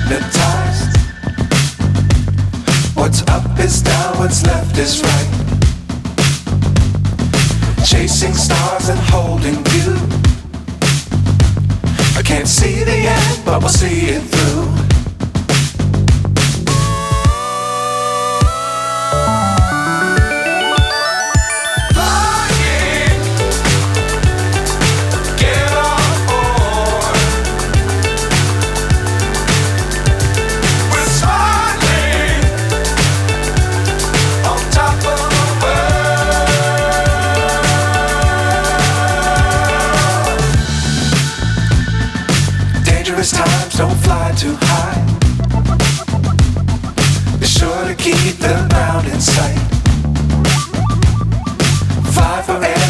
hypnotized. What's up is down, what's left is right. Chasing stars and holding you. I can't see the end, but we'll see it through. Times don't fly too high. Be sure to keep the ground in sight.